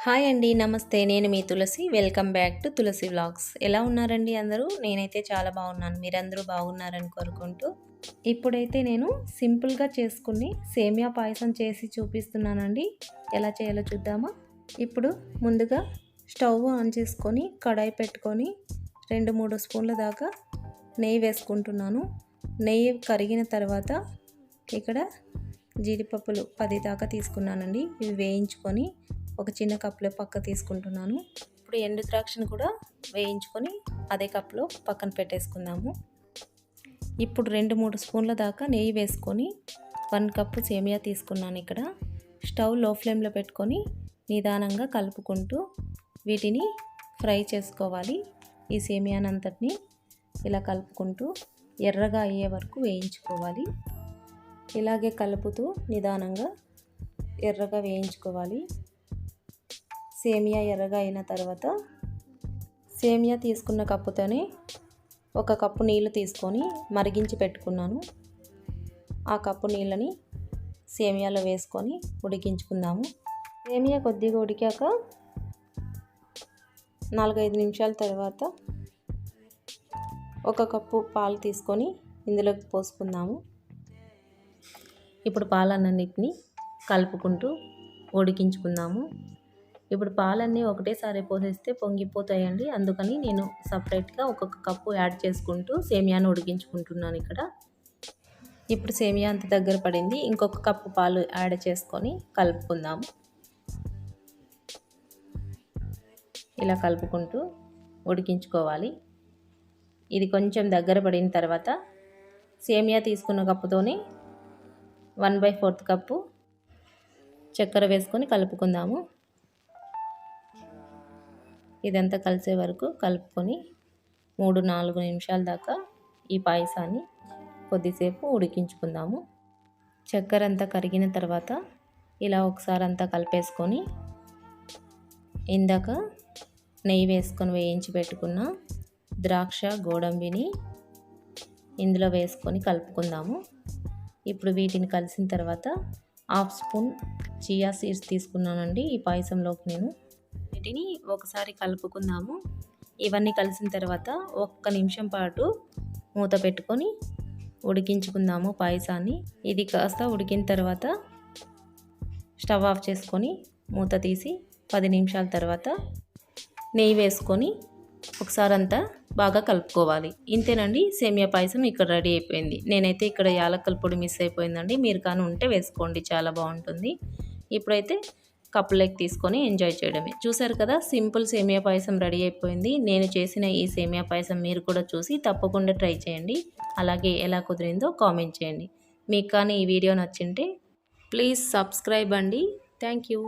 Hi అండి, నమస్తే. నేను మీ Tulasi. Welcome back to Tulasi vlogs. ఎలా ఉన్నారండి అందరూ? నేనైతే చాలా బాగున్నాను. మీరందరూ బాగున్నారని కోరుకుంటూ ఇప్పుడైతే నేను సింపుల్గా చేసుకుని సేమియా పాయసం చేసి చూపిస్తున్నానండి. ఎలా చేయాలో చూద్దామా? ఇప్పుడు ముందుగా స్టవ్ ఆన్ చేసుకొని కడాయి పెట్టుకొని 2-3 స్పూన్ల దాకా నెయ్యి వేసుకుంటున్నాను. నెయ్యి కరిగిన తర్వాత ఇక్కడ జీడిపప్పులు 10 దాకా తీసుకున్నానండి. ఇవి వేయించుకొని ఒక చిన్న కప్పులో పక్క తీసుకుంటున్నాను. ఇప్పుడు ఎండు ద్రాక్షను కూడా వేయించుకొని అదే కప్పులో పక్కన పెట్టేసుకుందాము. ఇప్పుడు 2-3 స్పూన్ల దాకా నెయ్యి వేసుకొని 1 కప్పు సేమియా తీసుకున్నాను. ఇక్కడ స్టవ్ లో ఫ్లేమ్లో పెట్టుకొని నిదానంగా కలుపుకుంటూ వీటిని ఫ్రై చేసుకోవాలి. ఈ సేమియానంతటిని ఇలా కలుపుకుంటూ ఎర్రగా అయ్యే వరకు వేయించుకోవాలి. ఇలాగే కలుపుతూ నిదానంగా ఎర్రగా వేయించుకోవాలి. సేమియా ఎర్రగా అయిన తర్వాత సేమియా తీసుకున్న కప్పుతోనే 1 కప్పు నీళ్ళు తీసుకొని మరిగించి పెట్టుకున్నాను. ఆ కప్పు నీళ్ళని సేమియాలో వేసుకొని ఉడికించుకుందాము. సేమియా కొద్దిగా ఉడికాక 4-5 నిమిషాల తర్వాత 1 కప్పు పాలు తీసుకొని ఇందులోకి పోసుకుందాము. ఇప్పుడు పాలన్నిటిని కలుపుకుంటూ ఉడికించుకుందాము. ఇప్పుడు పాలన్నీ ఒకటేసారి పోసేస్తే పొంగిపోతాయండి. అందుకని నేను సపరేట్గా 1 కప్పు యాడ్ చేసుకుంటూ సేమియాను ఉడికించుకుంటున్నాను ఇక్కడ. ఇప్పుడు సేమియా అంత దగ్గర పడింది. ఇంకొక కప్పు పాలు యాడ్ చేసుకొని కలుపుకుందాము. ఇలా కలుపుకుంటూ ఉడికించుకోవాలి. ఇది కొంచెం దగ్గర పడిన తర్వాత సేమియా తీసుకున్న కప్పుతోనే 1/4 కప్పు చక్కెర వేసుకొని కలుపుకుందాము. ఇదంతా కలిసే వరకు కలుపుకొని 3-4 నిమిషాల దాకా ఈ పాయసాన్ని కొద్దిసేపు ఉడికించుకుందాము. చక్కెర అంతా కరిగిన తర్వాత ఇలా ఒకసారి అంతా కలిపేసుకొని ఇందాక నెయ్యి వేసుకొని వేయించి పెట్టుకున్న ద్రాక్ష గోడంబిని ఇందులో వేసుకొని కలుపుకుందాము. ఇప్పుడు వీటిని కలిసిన తర్వాత 1/2 స్పూన్ చియా సీడ్స్ తీసుకున్నానండి. ఈ పాయసంలోకి నేను వీటిని ఒకసారి కలుపుకుందాము. ఇవన్నీ కలిసిన తర్వాత 1 నిమిషం పాటు మూత పెట్టుకొని ఉడికించుకుందాము పాయసాన్ని. ఇది కాస్త ఉడికిన తర్వాత స్టవ్ ఆఫ్ చేసుకొని మూత తీసి 10 నిమిషాల తర్వాత నెయ్యి వేసుకొని ఒకసారి అంతా బాగా కలుపుకోవాలి. ఇంతేనండి, సేమియా పాయసం ఇక్కడ రెడీ అయిపోయింది. నేనైతే ఇక్కడ యాలక్కల పొడి మిస్ అయిపోయిందండి. మీరు కానీ ఉంటే వేసుకోండి, చాలా బాగుంటుంది. ఇప్పుడైతే కప్పులోకి తీసుకొని ఎంజాయ్ చేయడమే. చూసారు కదా, సింపుల్ సేమియా పాయసం రెడీ అయిపోయింది. నేను చేసిన ఈ సేమియా పాయసం మీరు కూడా చూసి తప్పకుండా ట్రై చేయండి. అలాగే ఎలా కుదిరిందో కామెంట్ చేయండి. మీకు కానీ ఈ వీడియో నచ్చింటే ప్లీజ్ సబ్స్క్రైబ్ అండి. Thank you.